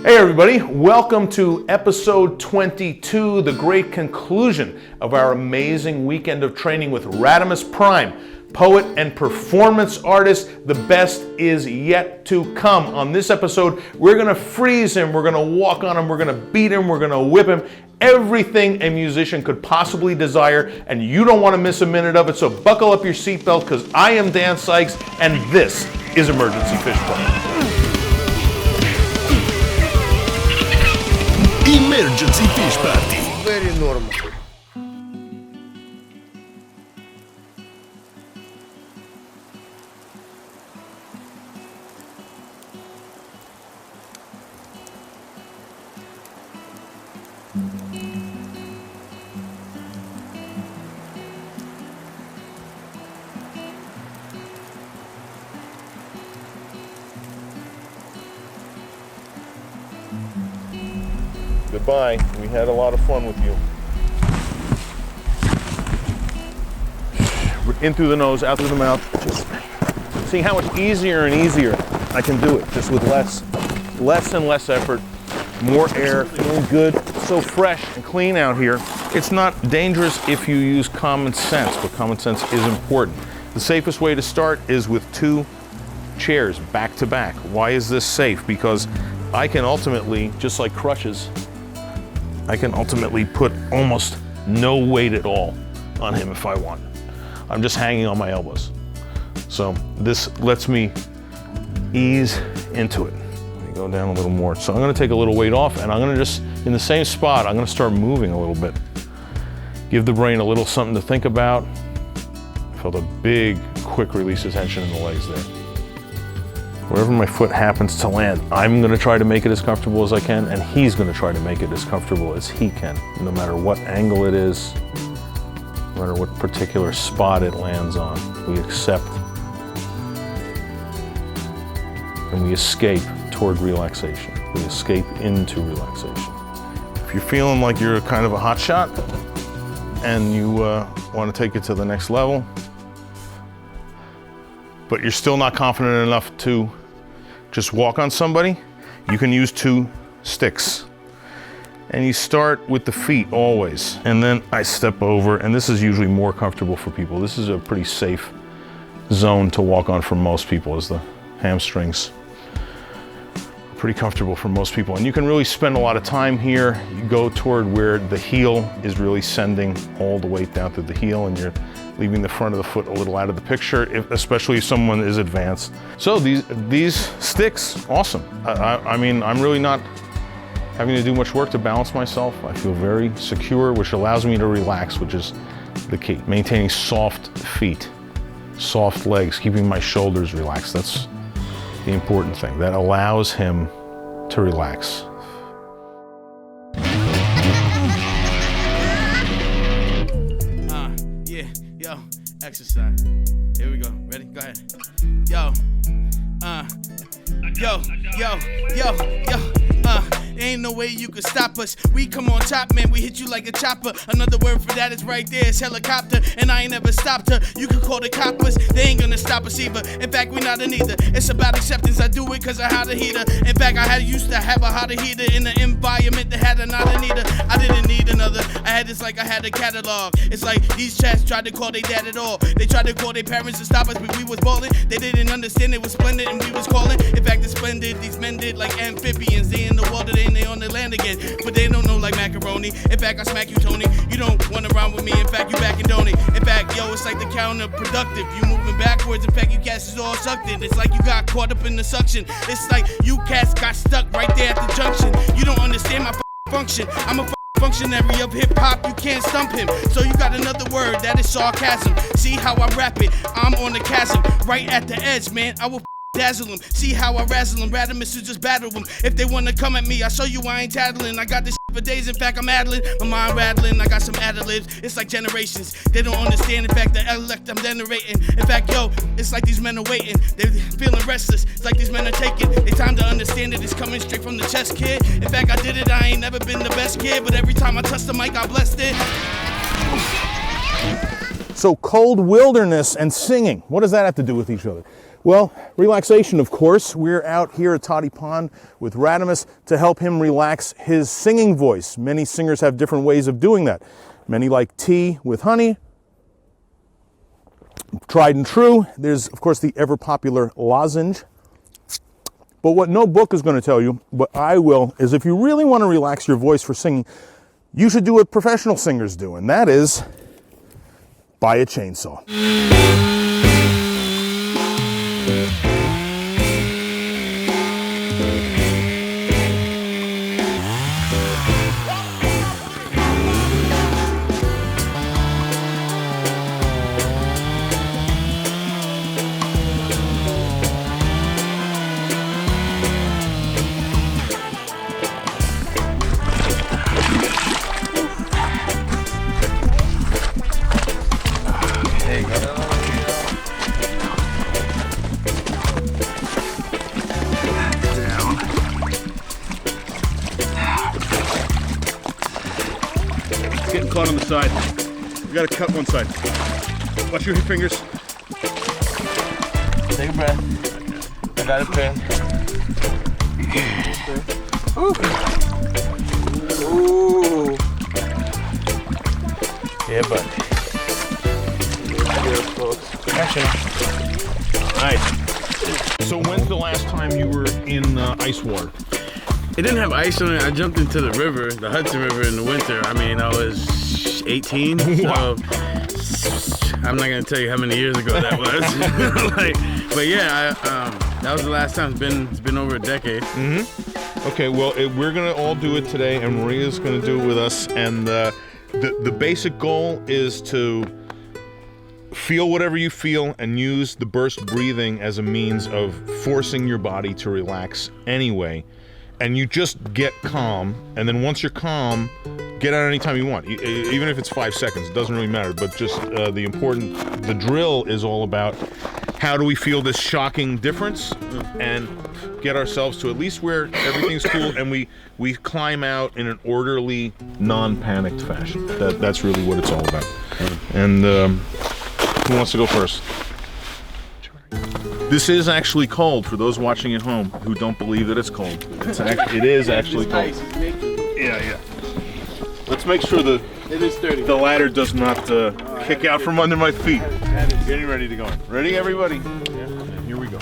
Hey everybody, welcome to episode 22, the great conclusion of our amazing weekend of training with Radimus Prime, poet and performance artist. The best is yet to come. On this episode, we're gonna freeze him, we're gonna walk on him, we're gonna beat him, we're gonna whip him. Everything a musician could possibly desire, and you don't wanna miss a minute of it, so buckle up your seatbelt, because I am Dan Sykes, and this is Emergency Fish Play. Emergency Fish Party. Very normal. Goodbye. We had a lot of fun with you. In through the nose, out through the mouth. Just see how much easier and easier I can do it, just with less and less effort, more air, feeling good. So fresh and clean out here. It's not dangerous if you use common sense, but common sense is important. The safest way to start is with 2 chairs back to back. Why is this safe? Because I can ultimately, just like crutches, I can ultimately put almost no weight at all on him if I want. I'm just hanging on my elbows. So this lets me ease into it. Let me go down a little more. So I'm gonna take a little weight off, and I'm gonna just, in the same spot, I'm gonna start moving a little bit. Give the brain a little something to think about. I felt a big, quick release of tension in the legs there. Wherever my foot happens to land, I'm gonna try to make it as comfortable as I can, and he's gonna try to make it as comfortable as he can, no matter what angle it is, no matter what particular spot it lands on. We accept and we escape toward relaxation. We escape into relaxation. If you're feeling like you're kind of a hot shot and you wanna take it to the next level, but you're still not confident enough to just walk on somebody, you can use 2 sticks. And you start with the feet always. And then I step over, and this is usually more comfortable for people. This is a pretty safe zone to walk on for most people, is the hamstrings. Pretty comfortable for most people. And you can really spend a lot of time here. You go toward where the heel is really sending all the weight down through the heel, and you're leaving the front of the foot a little out of the picture, especially if someone is advanced. So these sticks, awesome. I mean, I'm really not having to do much work to balance myself. I feel very secure, which allows me to relax, which is the key. Maintaining soft feet, soft legs, keeping my shoulders relaxed. That's the important thing. That allows him to relax. Yo, exercise. Here we go. Ready? Go ahead. Yo, ain't no way you can stop us. We come on top, man, we hit you like a chopper. Another word for that is right there, it's helicopter. And I ain't never stopped her. You can call the coppers, they ain't gonna stop us either. In fact, we not in either. It's about acceptance, I do it cause I had a heater. In fact, used to have a hotter heater in the environment that had another neither. I didn't need another, I had this like I had a catalog. It's like these chats tried to call their dad at all. They tried to call their parents to stop us, but we was ballin'. They didn't understand it was splendid and we was calling. In fact, it's splendid, these men did like amphibians. They in the water, they on the land again. But they don't know like macaroni. In fact, I smack you, Tony. You don't wanna rhyme with me. In fact, you back and don't it. In fact, yo, it's like the counterproductive. You moving backwards. In fact, you cats is all sucked in. It's like you got caught up in the suction. It's like you cats got stuck right there at the junction. You don't understand my function. I'm a functionary of hip-hop, you can't stump him. So you got another word, that is sarcasm. See how I rap it, I'm on the chasm. Right at the edge, man, I will dazzle them. See how I razzle them, Radimus to just battle them. If they wanna come at me, I show you I ain't tattling. I got this for days, in fact I'm addling. My mind rattling, I got some ad-libs. It's like generations, they don't understand. In fact the elect I'm generating. In fact, yo, it's like these men are waiting. They're feeling restless, it's like these men are taking. They time to understand it, it's coming straight from the chest, kid. In fact I did it, I ain't never been the best kid. But every time I touch the mic, I blessed it. So cold wilderness and singing, what does that have to do with each other? Well, relaxation, of course. We're out here at Toddy Pond with Radimus to help him relax his singing voice. Many singers have different ways of doing that. Many like tea with honey. Tried and true. There's, of course, the ever popular lozenge. But what no book is going to tell you, but I will, is if you really want to relax your voice for singing, you should do what professional singers do, and that is buy a chainsaw. Getting caught on the side. You gotta cut one side. Watch your fingers. Take a breath. I got a pen. Ooh. Ooh. Yeah, buddy. Yeah, folks. Gotcha. Nice. So when's the last time you were in ice water? It didn't have ice on it. I jumped into the river, the Hudson River, in the winter. I mean, I was 18, Wow. so I'm not gonna tell you how many years ago that was. But yeah, that was the last time. It's been over a decade. Mm-hmm. Okay, well, we're gonna all do it today, and Maria's gonna do it with us. And the basic goal is to feel whatever you feel and use the burst breathing as a means of forcing your body to relax anyway. And you just get calm, and then once you're calm, get out anytime you want. Even if it's 5 seconds, it doesn't really matter. But just the drill is all about how do we feel this shocking difference and get ourselves to at least where everything's cool, and we climb out in an orderly, non-panicked fashion. That's really what it's all about. And who wants to go first? This is actually cold for those watching at home who don't believe that it's cold. It is actually cold. Yeah. Let's make sure the ladder does not kick out from under my feet. Getting ready to go. Ready, everybody? Yeah. Here we go.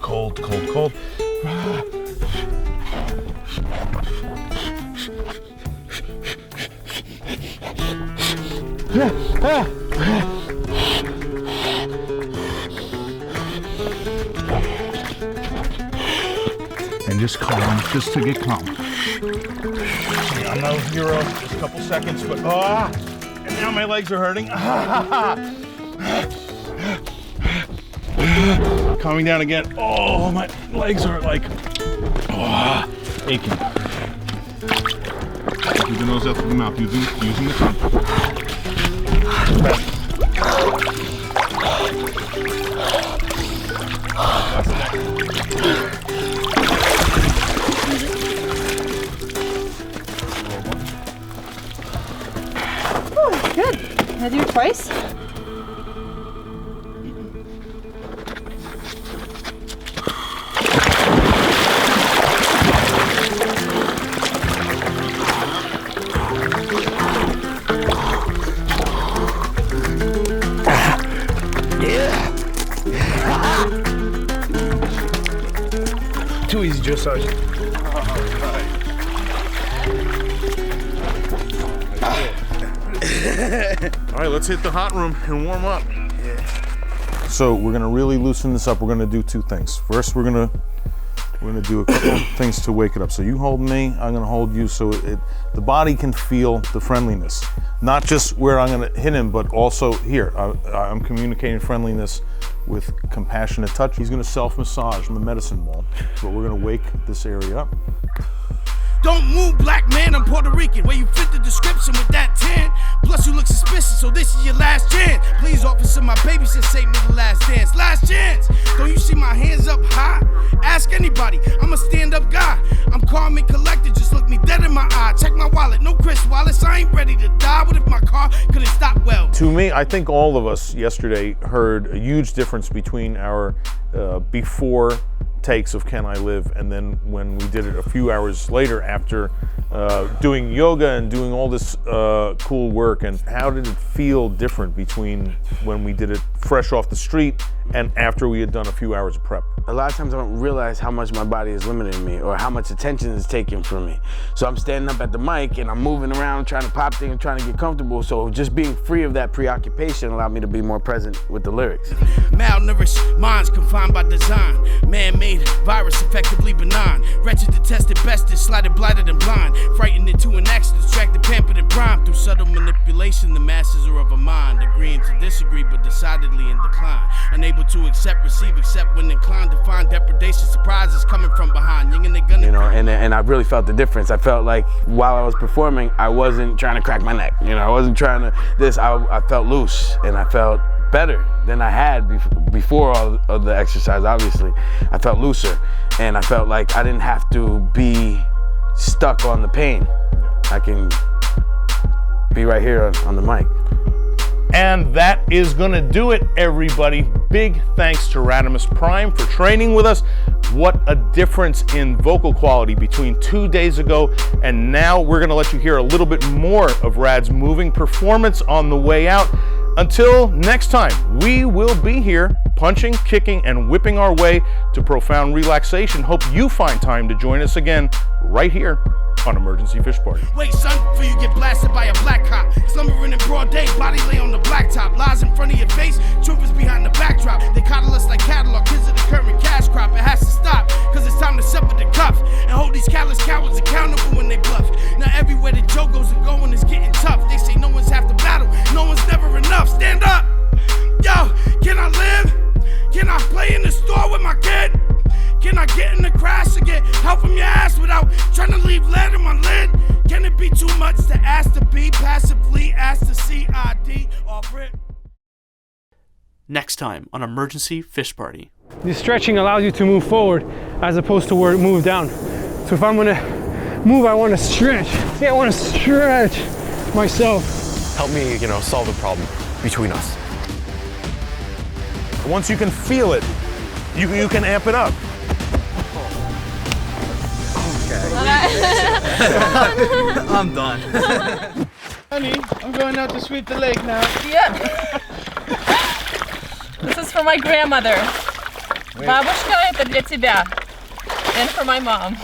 Cold, cold, cold. And just calm, just to get calm. I'm no hero, just a couple seconds, but and now my legs are hurting. Calming down again. Oh, my legs are like aching. Keep the nose out through the mouth, using the tongue. Oh, good. Can I do it twice? Too easy, Joe Sergeant. All right, let's hit the hot room and warm up. So we're gonna really loosen this up. We're gonna do two things. First, we're gonna do a couple of things to wake it up. So you hold me, I'm gonna hold you, so the body can feel the friendliness. Not just where I'm gonna hit him, but also here. I'm communicating friendliness with compassionate touch. He's gonna self-massage on the medicine ball, but we're gonna wake this area up. Don't move, black man, I'm Puerto Rican. Where you fit the description with that tan. Plus you look suspicious, so this is your last chance. Please, officer, my baby said save me the last dance. Last chance! Don't you see my hands up high? Ask anybody. I'm a stand-up guy. I'm calm and collected, just look me dead in my eye. Check my wallet, no Chris Wallace, I ain't ready to die. What if my car couldn't stop well? To me, I think all of us yesterday heard a huge difference between our before takes of Can I Live and then when we did it a few hours later after doing yoga and doing all this cool work. And how did it feel different between when we did it fresh off the street and after we had done a few hours of prep? A lot of times I don't realize how much my body is limiting me or how much attention is taken from me. So I'm standing up at the mic and I'm moving around trying to pop things, trying to get comfortable. So just being free of that preoccupation allowed me to be more present with the lyrics. Malnourished minds confined by design. Man-made virus effectively benign. Wretched, detested, bested, slighted, blighted, and blind. Frightened into an action, distracted, pampered, and primed. Through subtle manipulation, the masses are of a mind. Agreeing to disagree, but decidedly in decline. Unable to accept, receive, except when inclined to find depredation. Surprises coming from behind. Yin and they gonna. You know, and I really felt the difference. I felt like while I was performing, I wasn't trying to crack my neck. You know, I wasn't trying to this. I felt loose and I felt better than I had before all of the exercise, obviously. I felt looser and I felt like I didn't have to be stuck on the pain. I can be right here on the mic. And that is gonna do it, everybody. Big thanks to Radimus Prime for training with us. What a difference in vocal quality between 2 days ago and now. We're gonna let you hear a little bit more of Rad's moving performance on the way out. Until next time, we will be here punching, kicking, and whipping our way to profound relaxation. Hope you find time to join us again right here on Emergency Fish Party. Wait, son, before you get blasted by a black cop. Slumbering in broad day, body lay on the blacktop. Lies in front of your face, truth is behind the backdrop. They coddle us like catalog, kids of the current cash crop. It has to stop, cause it's time to separate the cuff and hold these callous cowards accountable when they bluff. Now everywhere the Joe goes and going is getting tough. They say no one's half the battle, no one's never enough. Stand up! Yo, can I live? Can I play in the store with my kid? Can I get in the crash and get help from your ass without trying to leave lead in my lid? Can it be too much to ask to be passively asked to CID or Brit? Next time on Emergency Fish Party. The stretching allows you to move forward as opposed to where it moved down. So if I'm gonna move, I wanna stretch. See, I wanna stretch myself. Help me, solve the problem between us. Once you can feel it, you can amp it up. I'm done. Honey, I'm going out to sweep the lake now. Yeah. This is for my grandmother. Бабушка, это для тебя. And for my mom.